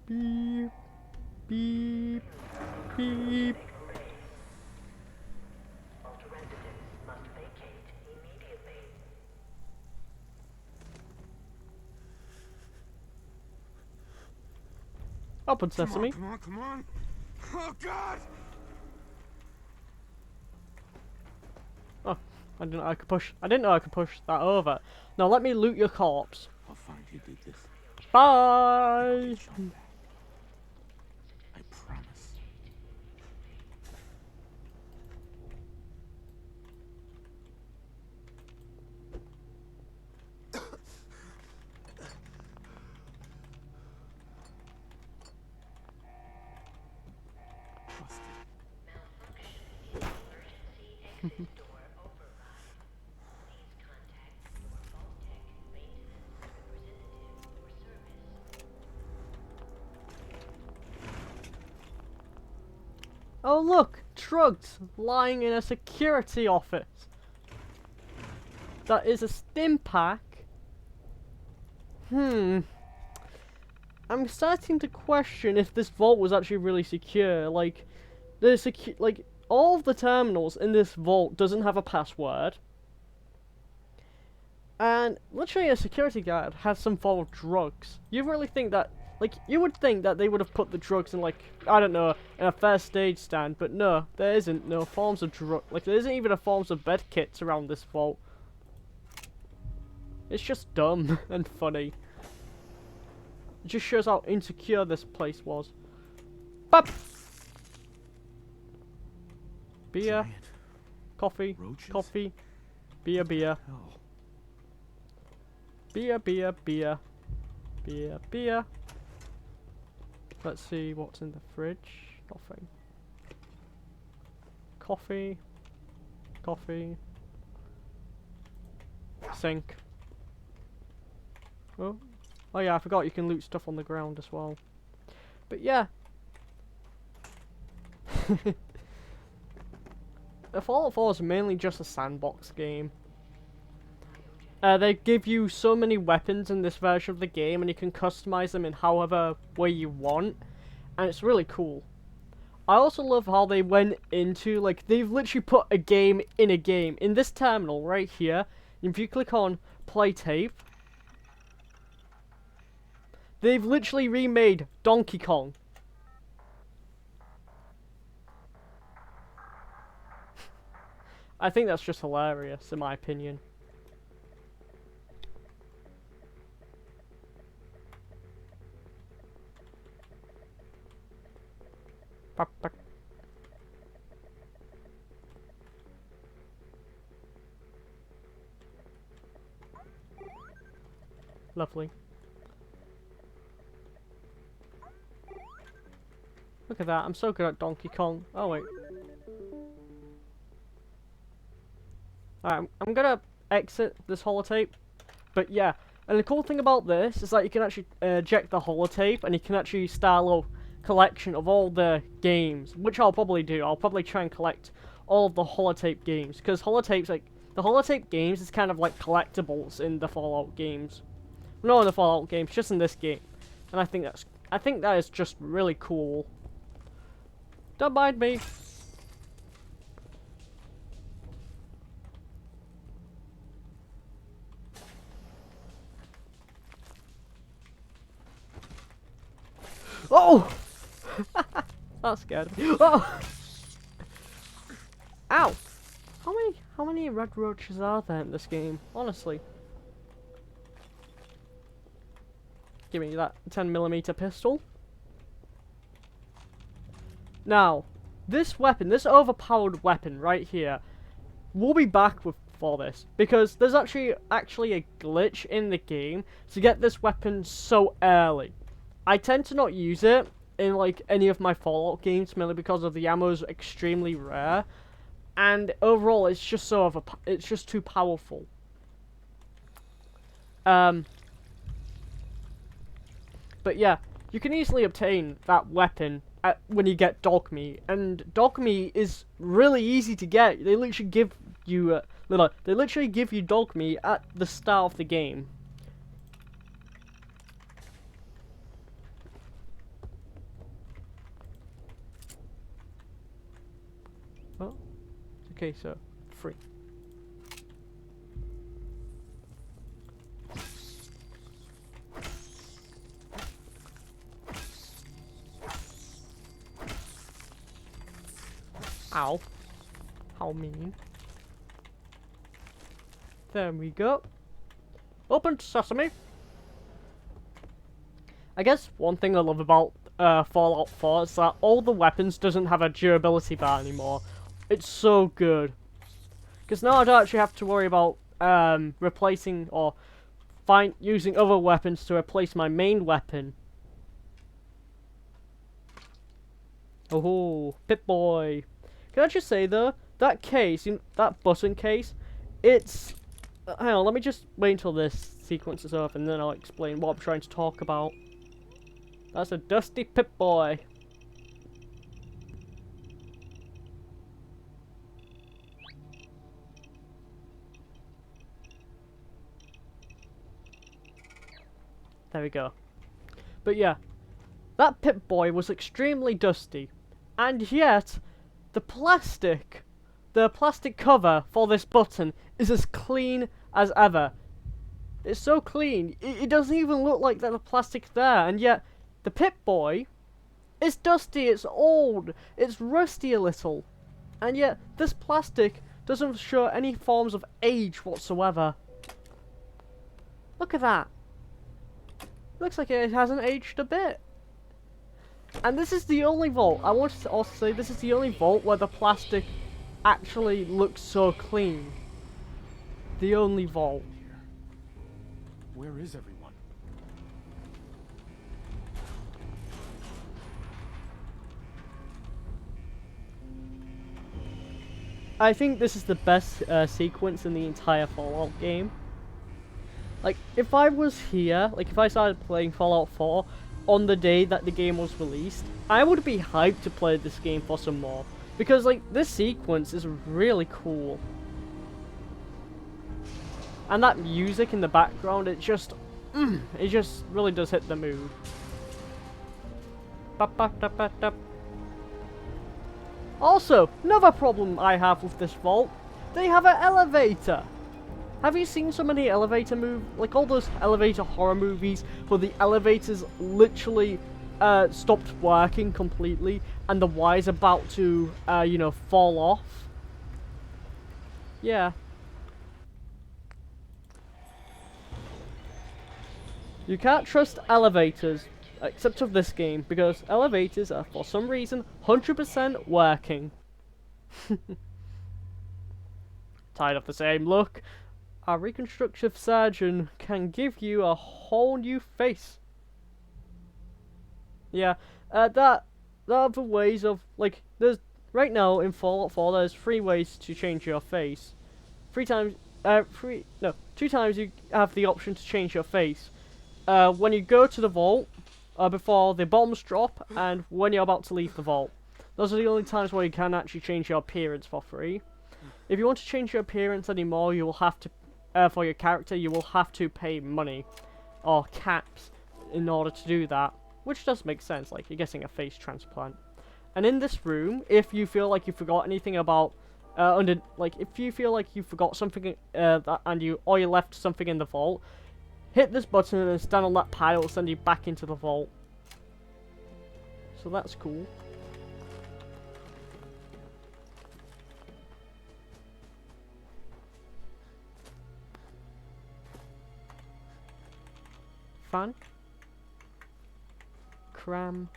Beep, beep, beep. Open sesame. Come on, come on. Oh, God! Oh, I didn't know I could push. I didn't know I could push that over. Now let me loot your corpse. I'll find who did this. Bye. Shot back. I promise. Busted. Oh look, drugs lying in a security office. That is a stim pack. I'm starting to question if this vault was actually really secure. Like, all of the terminals in this vault doesn't have a password. And literally a security guard has some form of drugs. You really think that, like, you would think that they would have put the drugs in, like, I don't know, in a first aid stand, but no, there isn't no forms of like, there isn't even a forms of bed kits around this vault. It's just dumb and funny. It just shows how insecure this place was. Bap! Beer, Giant coffee, roaches? coffee, beer, beer, Hell. beer, beer, beer, beer, beer. Let's see what's in the fridge. Nothing. Coffee, coffee, sink. Oh, oh yeah, I forgot you can loot stuff on the ground as well. But yeah. The Fallout 4 is mainly just a sandbox game. They give you so many weapons in this version of the game, and you can customize them in however way you want, and it's really cool. I also love how they went into, like, they've literally put a game in a game. In this terminal right here, if you click on play tape, they've literally remade Donkey Kong. I think that's just hilarious, in my opinion. Lovely. Look at that, I'm so good at Donkey Kong. Oh wait. Alright, I'm gonna exit this holotape. But yeah, and the cool thing about this is that you can actually eject the holotape, and you can actually start a collection of all the games, which I'll probably do. I'll probably try and collect all of the holotape games, because holotapes, like, the holotape games is kind of like collectibles in the Fallout games. Not in the Fallout games, just in this game. And I think that is just really cool. Don't mind me. Oh! That scared me. Oh! Ow! How many red roaches are there in this game? Honestly. Give me that 10mm pistol. Now, this weapon, this overpowered weapon right here, we'll be back for this, because there's actually a glitch in the game to get this weapon so early. I tend to not use it in like any of my Fallout games, mainly because of the ammo is extremely rare, and overall it's just it's just too powerful. But yeah, you can easily obtain that weapon when you get dog meat, and dog meat is really easy to get. They literally give you dog meat at the start of the game. Okay, so 3. Ow. How mean. There we go. Open sesame. I guess one thing I love about Fallout 4 is that all the weapons doesn't have a durability bar anymore. It's so good. Because now I don't actually have to worry about replacing or using other weapons to replace my main weapon. Oh, Pip-Boy. Can I just say though, that case, that button case, it's... hang on, let me just wait until this sequence is up and then I'll explain what I'm trying to talk about. That's a dusty Pip-Boy. There we go. But yeah, that Pip-Boy was extremely dusty. And yet, the plastic cover for this button is as clean as ever. It's so clean, it doesn't even look like there's a plastic there, and yet, the Pip-Boy is dusty, it's old, it's rusty a little. And yet, this plastic doesn't show any forms of age whatsoever. Look at that. Looks like it hasn't aged a bit. And this is the only vault, I wanted to also say, this is the only vault where the plastic actually looks so clean. The only vault. Where is everyone? I think this is the best sequence in the entire Fallout game. Like, if I was here, like if I started playing Fallout 4 on the day that the game was released, I would be hyped to play this game for some more. Because, like, this sequence is really cool. And that music in the background, it just really does hit the mood. Also, another problem I have with this vault, they have an elevator. Have you seen so many elevator like all those elevator horror movies where the elevators literally stopped working completely and the wire's about to, you know, fall off? Yeah. You can't trust elevators, except of this game, because elevators are, for some reason, 100% working. Tired of the same look? Our reconstructive surgeon can give you a whole new face. Yeah, there are the ways of, like, there's, right now in Fallout 4, there's 3 ways to change your face. 2 times you have the option to change your face. When you go to the vault, before the bombs drop, and when you're about to leave the vault. Those are the only times where you can actually change your appearance for free. If you want to change your appearance anymore, you will have to, for your character, you will have to pay money, or caps, in order to do that. Which does make sense, like, you're getting a face transplant. And in this room, if you feel like you forgot anything about, if you feel like you forgot something, or you left something in the vault, hit this button and then stand on that pile, it'll send you back into the vault. So that's cool. Fan. Cram.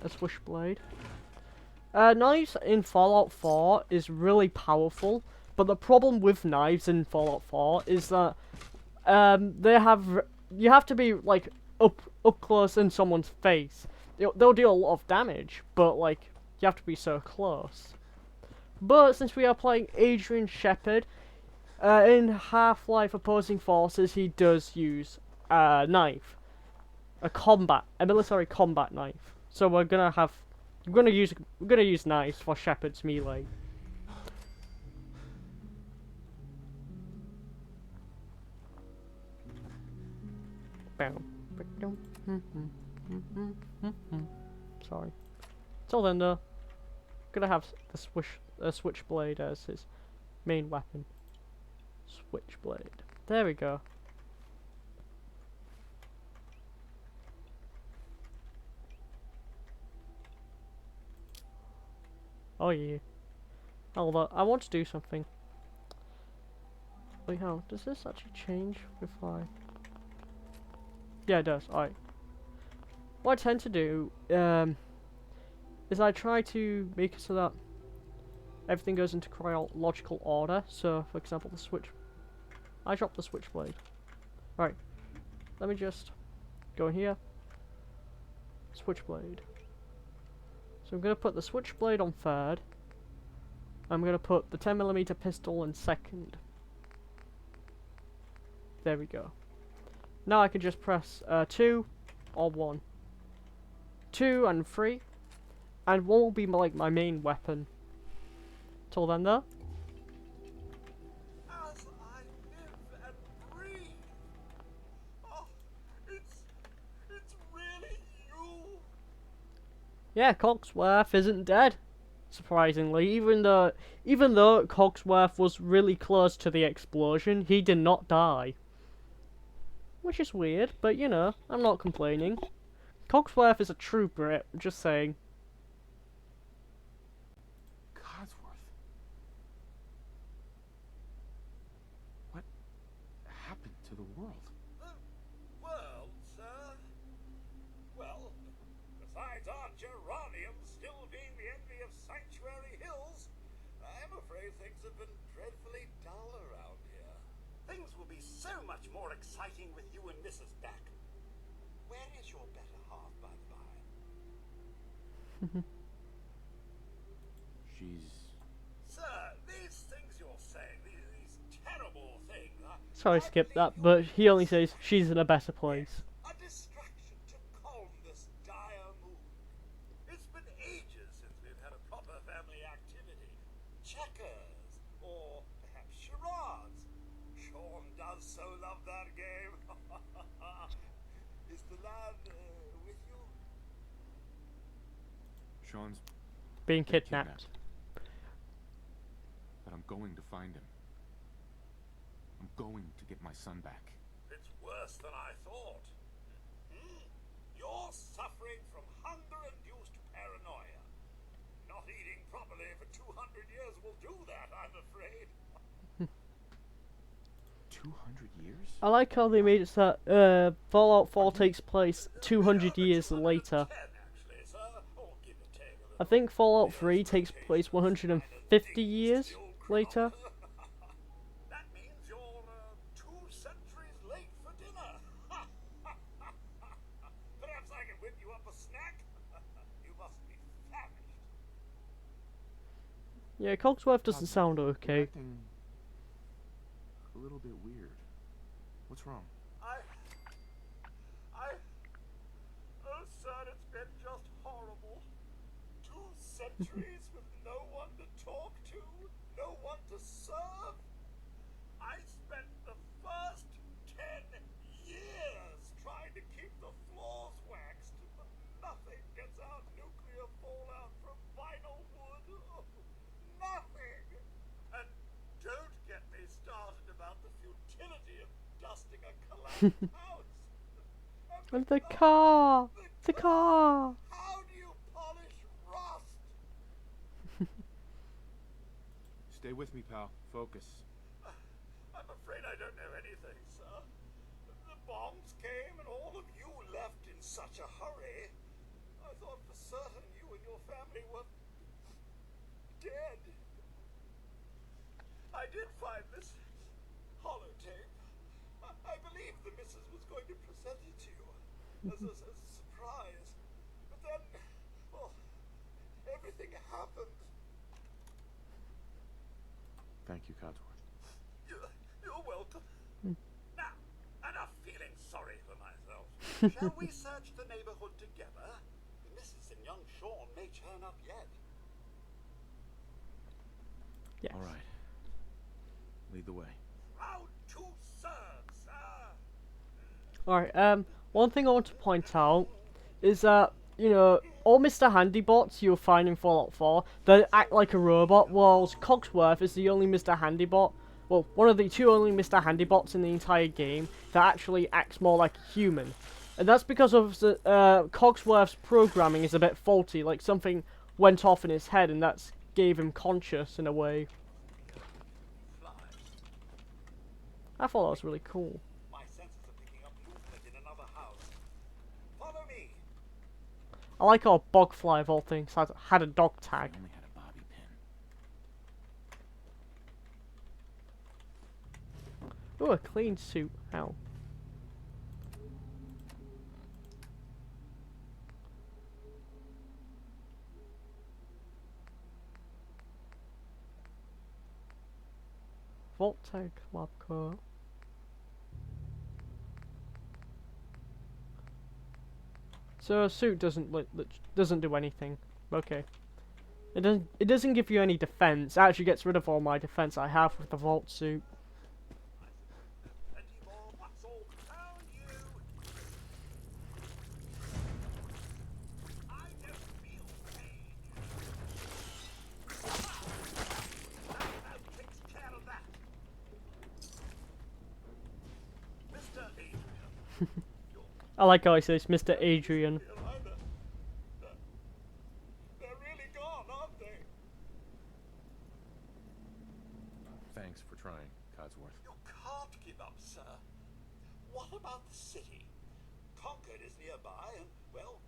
A switchblade. Knives in Fallout 4 is really powerful. But the problem with knives in Fallout 4 is that you have to be like up close in someone's face. They'll do a lot of damage, but like you have to be so close. But since we are playing Adrian Shepard in Half-Life Opposing Forces, he does use a knife, a military combat knife. So we're gonna use knives for Shepard's melee. Sorry. Till then though. gonna have the switchblade as his main weapon. Switchblade. There we go. Oh yeah. Hold on, I want to do something. Wait, how does this actually change if I? Yeah, it does. Alright. What I tend to do is I try to make it so that everything goes into chronological order. So, for example, I drop the switchblade. Right. Let me just go in here. Switchblade. So I'm gonna put the switchblade on third. I'm gonna put the 10mm pistol in second. There we go. Now I can just press 2 or 1. 2 and 3. And 1 will be like my main weapon. Till then though. As I live and breathe. Oh, it's really you. Yeah, Cogsworth isn't dead. Surprisingly, even though Cogsworth was really close to the explosion, he did not die. Which is weird, but you know, I'm not complaining. Cogsworth is a true Brit, just saying. Codsworth. What happened to the world? The world, sir? Well, besides our geranium still being the envy of Sanctuary Hills, I'm afraid things have been dreadfully dull around here. Things will be so much more exciting with you and Mrs. back. Where is your better half, by the by? She's... Sir, these things you're saying, these terrible things... Sorry, I skip that, believe but you're he only says she's in a better place. a distraction to calm this dire mood. It's been ages since we've had a proper family activity. Checkers, or perhaps charades. Sean does so love that game. Is the lad with you? Sean's Being been kidnapped. But I'm going to find him. I'm going to get my son back. It's worse than I thought. You're suffering from hunger-induced paranoia. Not eating properly for 200 years will do that, I'm afraid. 200 years? I like how they made it so that Fallout 4 takes place 200 years later. 10, actually, sir. Or give or take a I little. think Fallout 3 takes place 150 years later. That means you're 2 centuries late for dinner. Perhaps I can whip you up a snack? You must be famished. Yeah, Cogsworth doesn't sound okay. Acting a little bit weird. What's wrong? Oh, sir, it's been just horrible. 2 centuries with no one to talk to, no one to serve. I spent the first 10 years trying to keep the floors waxed, but nothing gets out nuclear fallout from vinyl wood. Oh, nothing. And don't get me started about the futility of dusting a collapsed house. And the car! The car! How do you polish rust? Stay with me, pal. Focus. I'm afraid I don't know anything, sir. The bombs came and all of you left in such a hurry. I thought for certain you and your family were dead. I did find this holotape. I believe the missus was going to present it to you as a surprise. But then, well, everything happened. Thank you, Codsworth. You're welcome. Now, enough feeling sorry for myself. Shall we search the neighborhood together? The missus and young Sean may turn up yet. Yes. All right. Lead the way. Proud to serve, sir. Alright, one thing I want to point out is that, you know, all Mr. Handy bots you'll find in Fallout 4, they act like a robot, whilst Cogsworth is the only Mr. Handy bot, well, one of the two only Mr. Handy bots in the entire game that actually acts more like a human. And that's because of the, Cogsworth's programming is a bit faulty, like something went off in his head and that's gave him conscious in a way. I thought that was really cool. My senses are picking up movement in another house. Follow me. I like how Bogfly of all things had a dog tag. I only had a bobby pin. Ooh, a clean suit. How? Voltec lab coat. So a suit doesn't do anything. Okay. It doesn't give you any defense. It actually gets rid of all my defense I have with the Vault suit. Plenty more muscle. Found you. I don't feel pain. That takes care of that. Mr. Adrian. I like how he says Mr. Adrian. They're really gone, aren't they? Thanks for trying, Codsworth. You can't give up, sir. What about the city? Concord is nearby, and, well,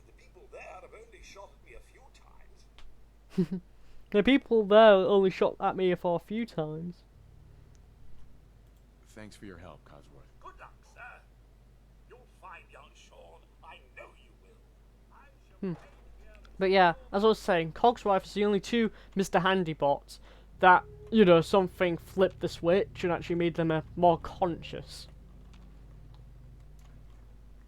the people there have only shot at me a few times. The people there only shot at me for a few times. Thanks for your help, Codsworth. Good luck, sir. You'll find young Sean. I know you will. I shall remain here. But yeah, as I was saying, Cogsworth is the only two Mr. Handy bots that, you know, something flipped the switch and actually made them more conscious.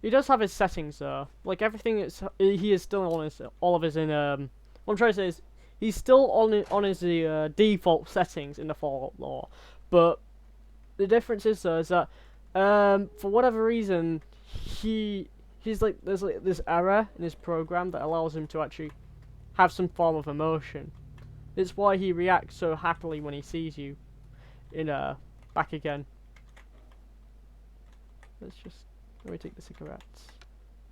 He does have his settings though. Like everything is, he is still on his, all of his in, what I'm trying to say is, he's still on his default settings in the Fallout lore. But the difference is though, is that, for whatever reason, he's like, there's like this error in his program that allows him to actually have some form of emotion. It's why he reacts so happily when he sees you in back again. Let me take the cigarettes.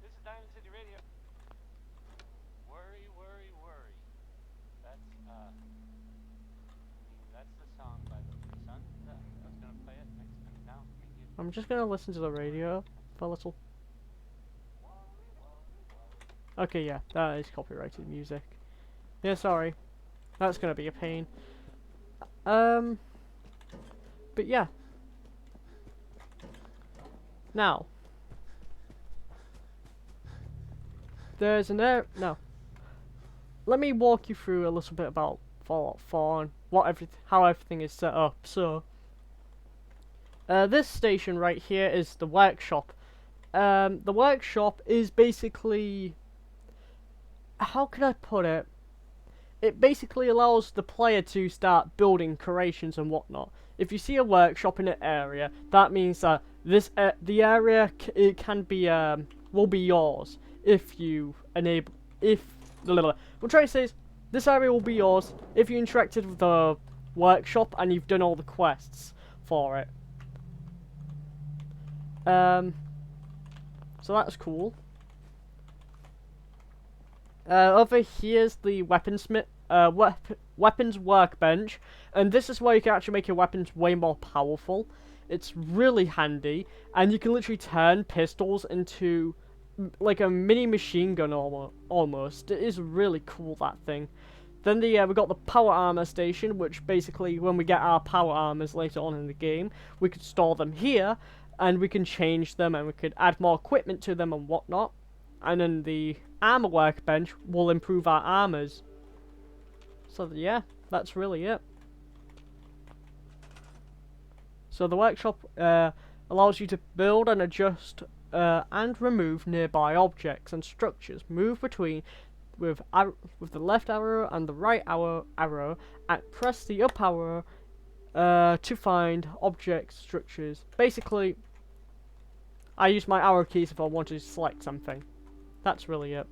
This is Diamond City Radio. Worry, worry, worry. That's the song by the Sun. I was gonna play it next time now. I'm just gonna listen to the radio for a little. Okay, yeah, that is copyrighted music. Yeah, sorry. That's gonna be a pain. But yeah. Now. There's an no. Let me walk you through a little bit about Fallout 4 and how everything is set up. So, this station right here is the workshop. The workshop is basically, how can I put it? It basically allows the player to start building creations and whatnot. If you see a workshop in an area, that means that this the area it can be will be yours if you enable what I'm trying to say is this area will be yours if you interacted with the workshop and you've done all the quests for it. So that's cool. Over here's the weaponsmith, weapons workbench, and this is where you can actually make your weapons way more powerful. It's really handy, and you can literally turn pistols into like a mini machine gun almost. It is really cool, that thing. Then we got the power armor station, which basically when we get our power armors later on in the game, we could store them here, and we can change them, and we could add more equipment to them and whatnot. And then the armor workbench will improve our armors. So yeah, that's really it. So the workshop allows you to build and adjust and remove nearby objects and structures. Move between with the left arrow and the right arrow, and press the up arrow to find objects, structures. Basically, I use my arrow keys if I want to select something. That's really it.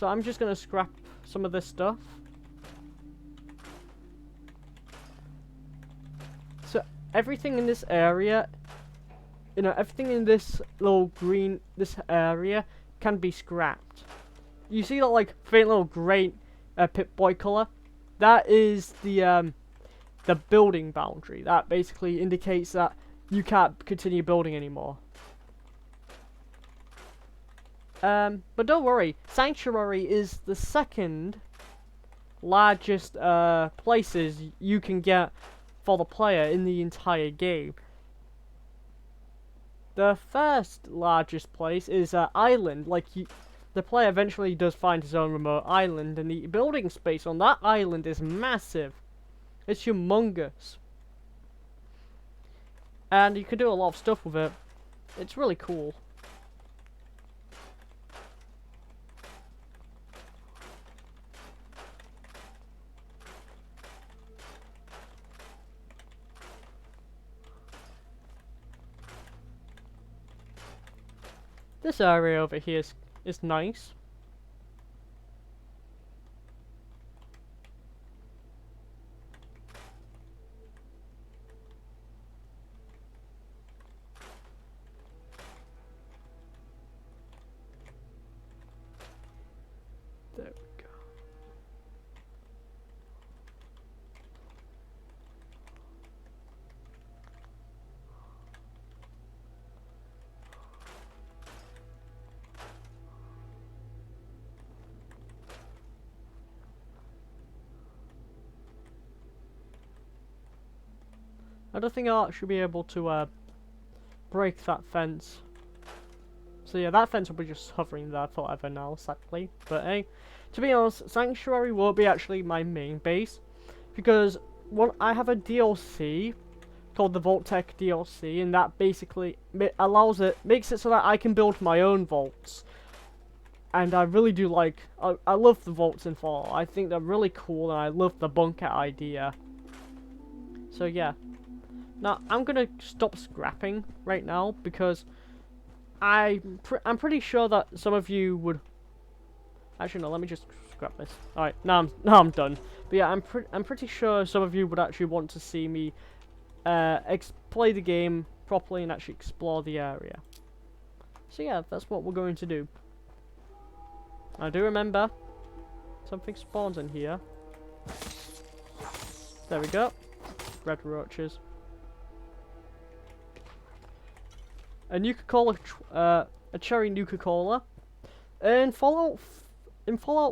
So I'm just gonna scrap some of this stuff. So everything in this area, you know, everything in this little green, this area can be scrapped. You see that like faint little grey Pip-Boy colour? That is the building boundary. That basically indicates that you can't continue building anymore. But don't worry, Sanctuary is the second largest places you can get for the player in the entire game. The first largest place is Island. Like, the player eventually does find his own remote island, and the building space on that island is massive. It's humongous. And you can do a lot of stuff with it. It's really cool. This area over here is nice. There we go. I don't think I should be able to break that fence. So yeah, that fence will be just hovering there forever now, sadly. But hey, to be honest, Sanctuary won't be actually my main base, because I have a DLC called the Vault-Tec DLC, and that basically makes it so that I can build my own vaults. And I really do like, I love the vaults in Fallout. I think they're really cool, and I love the bunker idea. So yeah. Now, I'm gonna stop scrapping right now, because I'm pretty sure that some of you would... Actually, no, let me just scrap this. Alright, now I'm done. But yeah, I'm pretty sure some of you would actually want to see me play the game properly and actually explore the area. So yeah, that's what we're going to do. I do remember something spawns in here. There we go. Red roaches. A Nuka-Cola, a cherry Nuka-Cola. In Fallout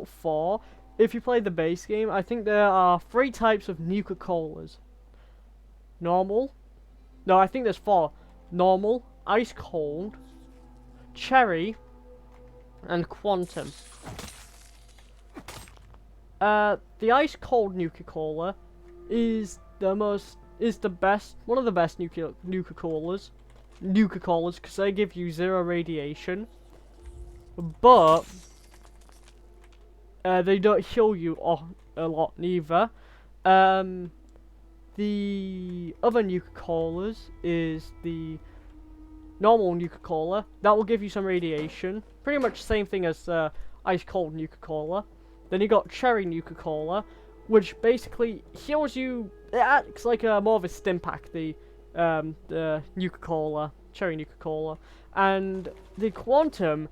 4, if you play the base game, I think there are 3 types of Nuka-Colas. Normal. No, I think there's 4. Normal, ice cold, cherry, and quantum. The ice cold Nuka-Cola is the best, one of the best Nuka-Colas, because they give you 0 radiation, but they don't heal you a lot neither. The other Nuka-Colas is the normal Nuka-Cola. That will give you some radiation, pretty much the same thing as ice cold Nuka-Cola. Then you got cherry Nuka-Cola, which basically heals you. It acts like more of a stim pack, the Nuka-Cola, cherry Nuka-Cola. And the quantum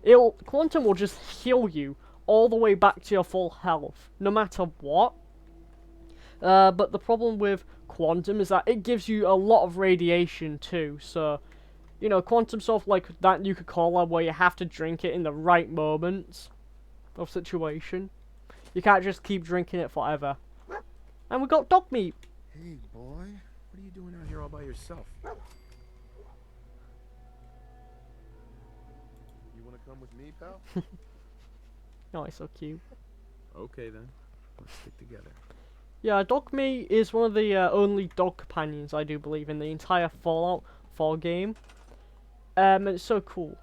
will just heal you all the way back to your full health, no matter what. But the problem with quantum is that it gives you a lot of radiation too. So, you know, quantum's sort of like that Nuka-Cola where you have to drink it in the right moments of situation. You can't just keep drinking it forever. And we got dog meat. Hey, boy. What are you doing out here all by yourself? You want to come with me, pal? Oh, it's so cute. Okay, then. Let's stick together. Yeah, Dogme is one of the only dog companions, I do believe, in the entire Fallout 4 game. It's so cool.